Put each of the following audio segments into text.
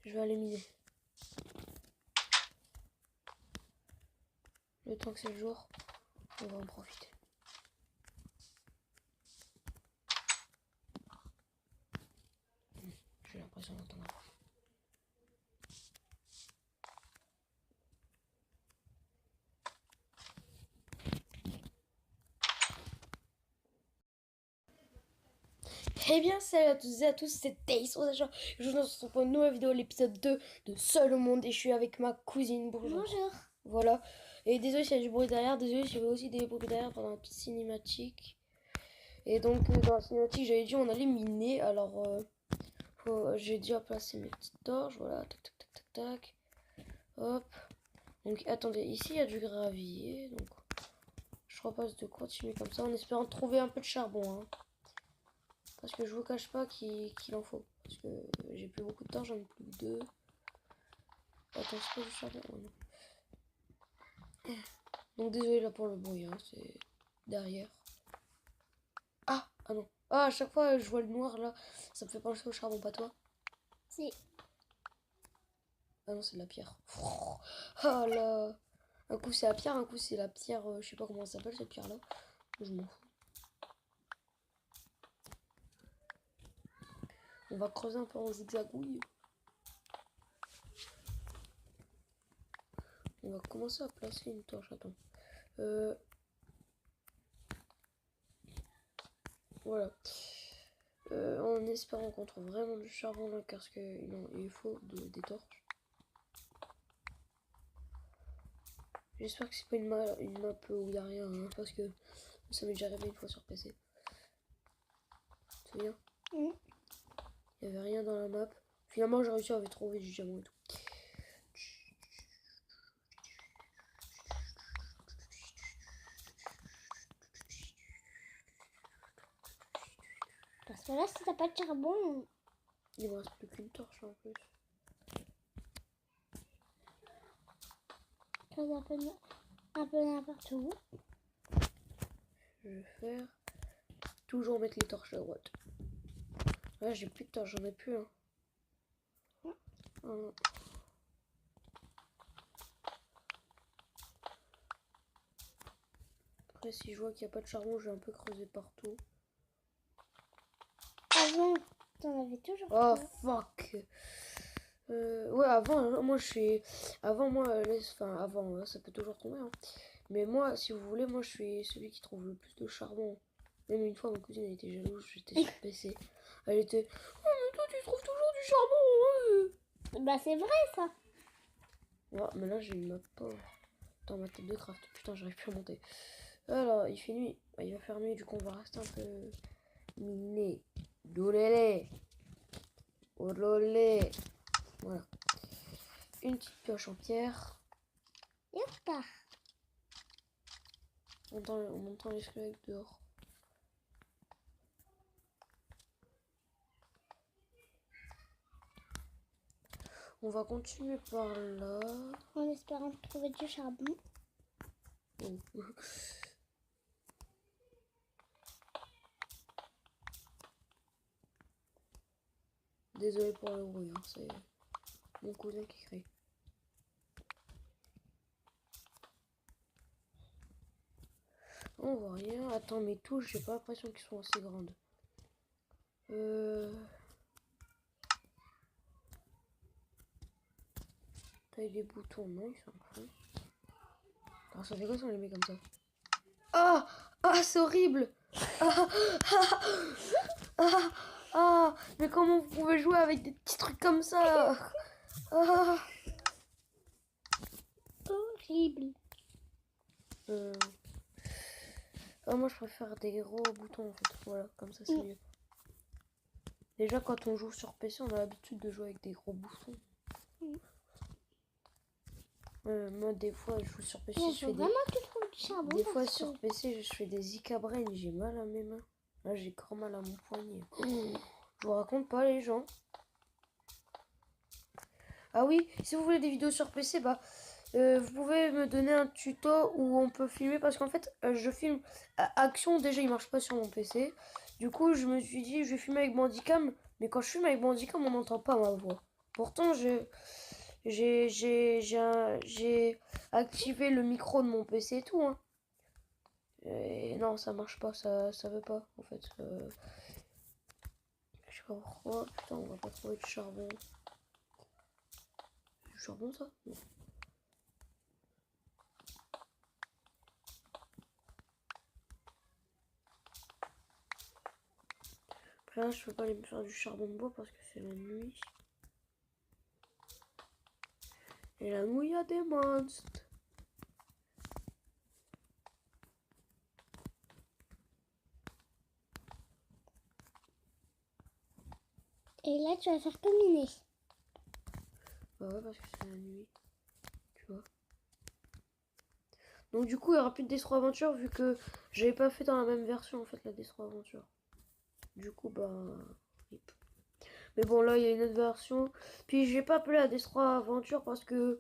Je vais aller miner. Le temps que c'est le jour, on va en profiter. J'ai l'impression d'entendre. Eh bien, salut à toutes et à tous, c'est Tails. Je vous retrouve pour une nouvelle vidéo, l'épisode 2 de Seul au monde. Et je suis avec ma cousine. Bonjour. Bonjour. Voilà. Et désolé s'il y a du bruit derrière. Désolé s'il y avait aussi des bruits derrière pendant la petite cinématique. Et donc, dans la cinématique, j'avais dit on allait miner. Alors, j'ai déjà placé mes petites torches. Voilà. Tac, tac, tac, tac, tac. Hop. Donc, attendez. Ici, il y a du gravier. Donc, je propose de continuer comme ça en espérant trouver un peu de charbon. Hein. Parce que je vous cache pas qu'il en faut. Parce que j'ai plus beaucoup de temps, j'en ai plus que 2. Attends, c'est pas du charbon. Oh, non. Donc désolé là pour le bruit, hein, c'est derrière. Ah non. Ah, à chaque fois je vois le noir là, ça me fait penser au charbon, pas toi? Si. Ah non, c'est de la pierre. Ah là. Un coup c'est la pierre, un coup c'est la pierre, je sais pas comment ça s'appelle cette pierre là. Je m'en fous. On va creuser un peu en zigzagouille. On va commencer à placer une torche. Attends. Voilà. En espérant qu'on trouve vraiment du charbon là, parce que il faut des torches. J'espère que c'est pas une map où il n'y a rien, hein, parce que ça m'est déjà arrivé une fois sur PC. Tu te souviens? Il n'y avait rien dans la map. Finalement, j'ai réussi à trouver du diamant et tout. Parce que là, si t'as pas de charbon, Il me reste plus qu'une torche en plus. tu vas un peu n'importe où. Je vais faire toujours mettre les torches à droite. Là, j'ai plus de torches, j'en ai plus. Hein. Oh, non. Après, si je vois qu'il n'y a pas de charbon, je vais un peu creuser partout. Avant, t'en avais toujours. Oh fuck! Ouais, avant, moi je suis. Avant, moi, avant, ça peut toujours tomber. Hein. Mais moi, si vous voulez, moi je suis celui qui trouve le plus de charbon. Même une fois, ma cousine elle était jalouse, j'étais sur PC. Elle était. Oh, mais toi tu trouves toujours du charbon! Bah, c'est vrai ça. Ouais, mais là j'ai eu ma pauvre. Dans ma tête de craft. Putain, j'arrive plus à monter. Alors, il fait nuit. Il va faire nuit, du coup, on va rester un peu miné. Doulélé. Ololé. Voilà. Une petite pioche en pierre. Et on repart. On entend les squelettes dehors. On va continuer par là. En espérant trouver du charbon. Oh. Désolé pour le bruit, hein, c'est mon cousin qui crie. On voit rien. Attends, mes touches, j'ai pas l'impression qu'ils sont assez grandes. Taille des boutons, non, ils sont fous. Alors ça fait quoi si on les met comme ça? Ah! Ah, c'est horrible! Ah! Ah! Ah! Ah! Mais comment vous pouvez jouer avec des petits trucs comme ça? Ah! Horrible. Ah, moi je préfère des gros boutons en fait. Voilà, comme ça c'est mieux. Déjà quand on joue sur PC, on a l'habitude de jouer avec des gros boutons. Moi des fois je joue sur PC, Mais je fais vraiment tu trouves du charbon. des fois sur PC je fais des Zika Brain, j'ai mal à mes mains. Là j'ai grand mal à mon poignet. Je vous raconte pas les gens. Ah oui, si vous voulez des vidéos sur PC, bah vous pouvez me donner un tuto où on peut filmer parce qu'en fait je filme Action, déjà il marche pas sur mon PC. Du coup je me suis dit je vais filmer avec Bandicam, mais quand je filme avec Bandicam on n'entend pas ma voix. Pourtant, j'ai activé le micro de mon PC et tout, hein. Et non, ça marche pas, ça veut pas, en fait. Je sais pas pourquoi. Putain, on va pas trouver du charbon. Du charbon, ça? Non. Après là, je peux pas aller me faire du charbon de bois parce que c'est la nuit. Et la nuit, il y a des monstres. Et là, tu vas faire comme Inès. Bah ouais, parce que c'est la nuit. Tu vois. Donc du coup, il y aura plus de Destro Aventure vu que j'avais pas fait dans la même version en fait la Destro Aventure. Du coup, bah... rip. Mais bon, là, il y a une autre version. Puis j'ai pas appelé la Destro Aventure parce que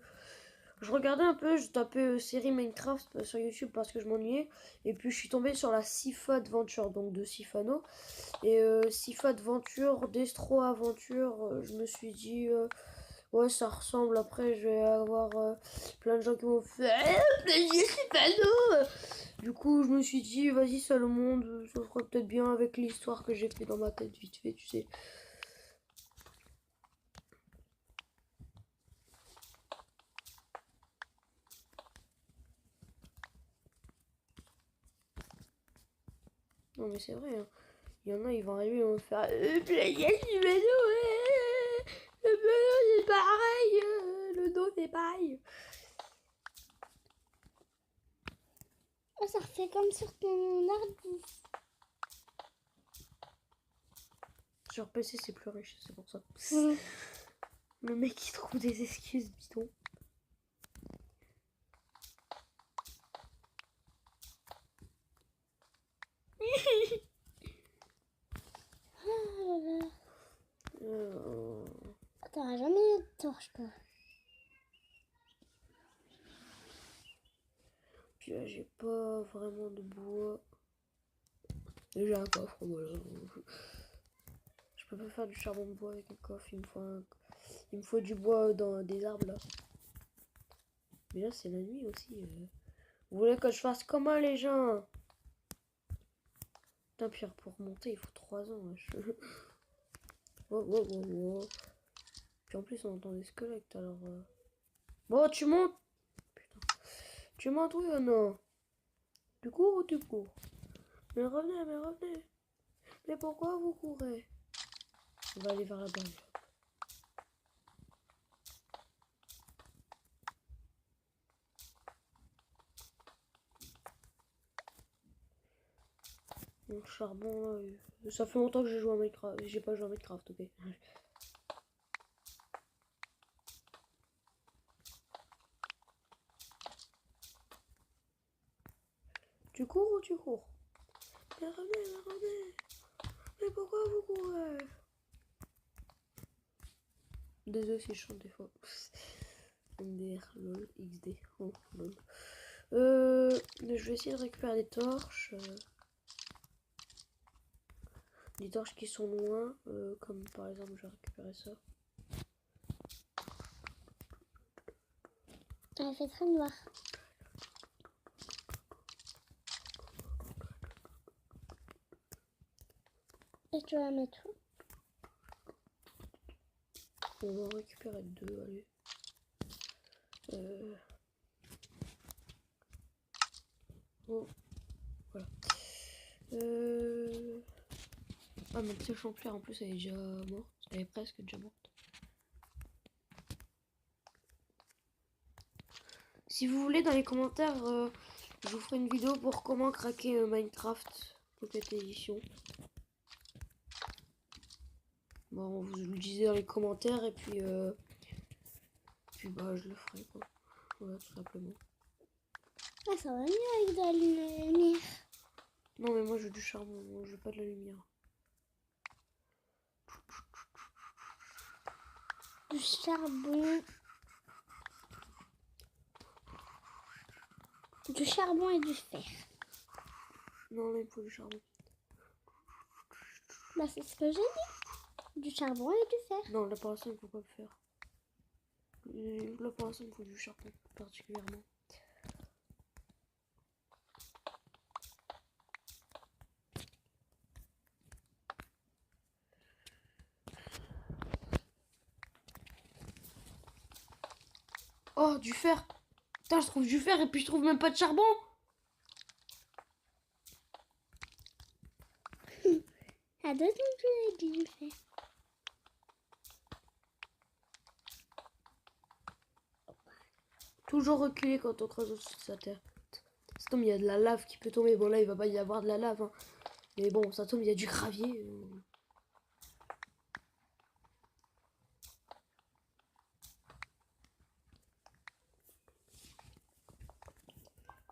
je regardais un peu, je tapais série Minecraft sur YouTube parce que je m'ennuyais. Et puis je suis tombée sur la Sifa Adventure, donc de Sifano. Et Sifa Adventure, Destro Aventure, je me suis dit... ouais, ça ressemble. Après, je vais avoir plein de gens qui vont faire plaisir, c'est pas nous. Du coup, je me suis dit, vas-y, seul au monde, ça ferait peut-être bien avec l'histoire que j'ai fait dans ma tête, vite fait, tu sais. Non, mais c'est vrai, hein. Il y en a, ils vont arriver, ils vont faire plaisir, c'est pas nous. Le ballon, c'est pareil. Le dos, c'est pareil. Oh, ça refait comme sur ton arbre. Sur PC, c'est plus riche, c'est pour ça. Mmh. Le mec, il trouve des excuses, bidon. T'auras jamais eu de torche, toi. Puis là, j'ai pas vraiment de bois. J'ai un coffre, voilà. Je peux pas faire du charbon de bois avec un coffre. Il me faut du bois dans des arbres là. Mais là, c'est la nuit aussi. Vous voulez que je fasse comment les gens? Putain, pire, pour monter, il faut 3 ans. Wesh. Oh, oh, oh, oh. Puis en plus, on entend des squelettes alors. Bon, tu montes. Putain. Tu montes, oui ou non? Tu cours ou tu cours? Mais revenez, mais revenez. Mais pourquoi vous courez? On va aller vers la base. Mon charbon là. Ça fait longtemps que j'ai joué à Minecraft. J'ai pas joué à Minecraft, ok. Tu cours ou tu cours? Mais revenez, mais revenez. Mais pourquoi vous courez? Désolé si je chante des fois. MDR, lol, XD. Oh, lol. Je vais essayer de récupérer des torches. Des torches qui sont loin. Comme par exemple, je vais récupérer ça. Elle fait très noir. Et tu vas mettre où? On va en récupérer 2, allez. Oh, voilà. Ah, ma petite champière en plus elle est déjà morte. Elle est presque déjà morte. Si vous voulez, dans les commentaires, je vous ferai une vidéo pour comment craquer Minecraft Pocket Edition. Bon, vous le disiez dans les commentaires et puis bah je le ferai quoi. Voilà, tout simplement. Ah, ça va mieux avec de la lumière. Non mais moi je veux du charbon, moi, je veux pas de la lumière. Du charbon. Du charbon et du fer. Non là il me faut du charbon. Bah, c'est ce que j'ai dit. Du charbon et du fer. Non là pour l'instant il faut pas le faire. Et là pour l'instant il me faut du charbon particulièrement. Oh, du fer. Putain, je trouve du fer et puis je trouve même pas de charbon. À 2 secondes, tu fais. Toujours reculer quand on creuse au-dessus de sa terre. Ça tombe, il y a de la lave qui peut tomber. Bon, là, il va pas y avoir de la lave. Hein. Mais bon, ça tombe, il y a du gravier.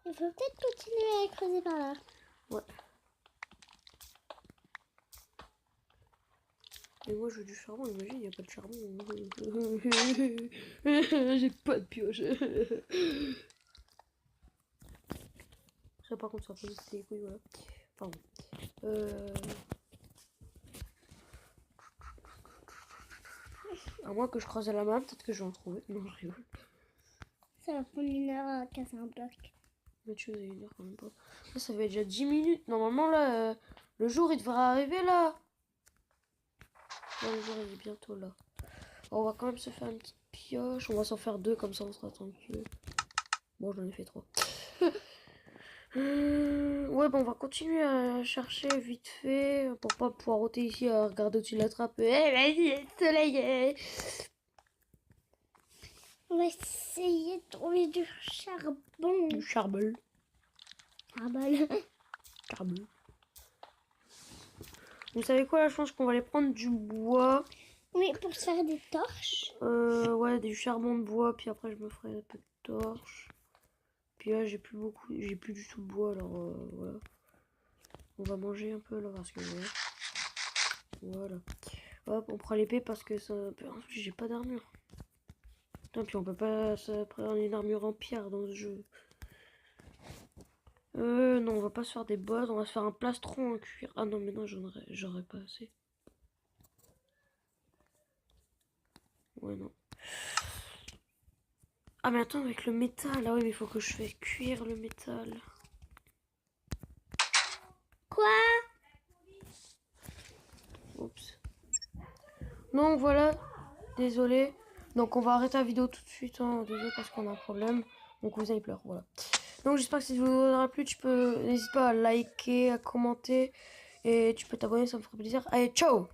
Il faut peut-être continuer à creuser par là. Ouais. Et moi, je veux du charbon. Imagine, il n'y a pas de charbon. J'ai pas de pioche. Ça, par contre, ça va pas me les couilles, voilà. Pardon. À moins que je creuse à la main, peut-être que je vais en trouver. Non, je rigole. Ça va prendre 1 heure à casser un bloc. Mais tu vas dire quand même pas. Là, ça fait déjà 10 minutes. Normalement, là, le jour, il devrait arriver, là. Ouais, le jour, il est bientôt là. Alors, on va quand même se faire une petite pioche. On va s'en faire 2, comme ça, on sera tranquille. Bon, j'en ai fait 3. Ouais, bon, on va continuer à chercher vite fait. Pour pas pouvoir ôter ici à regarder au-dessus de la trappe. Eh, vas-y, le soleil. On va essayer de trouver du charbon. Du charbon. Charbon. Charbon. Vous savez quoi, là, je pense qu'on va aller prendre du bois. Oui, pour se faire des torches. Ouais, du charbon de bois, puis après je me ferai un peu de torche. Puis là, j'ai plus du tout de bois, alors voilà. On va manger un peu là, parce que voilà. Voilà. Hop, on prend l'épée parce que ça... J'ai pas d'armure. Putain, puis on peut pas prendre une armure en pierre dans ce jeu. Non, on va pas se faire des bottes, on va se faire un plastron en cuir. Ah non, mais non, j'aurais pas assez. Ouais, non. Ah, mais attends, avec le métal. Ah oui, mais il faut que je fasse cuire le métal. Quoi? Oups. Donc voilà. Désolé. Donc on va arrêter la vidéo tout de suite. Hein. Désolé parce qu'on a un problème. Donc vous avez peur. Voilà. Donc j'espère que cette vidéo vous aura plu. N'hésite pas à liker, à commenter. Et tu peux t'abonner, ça me ferait plaisir. Allez, ciao!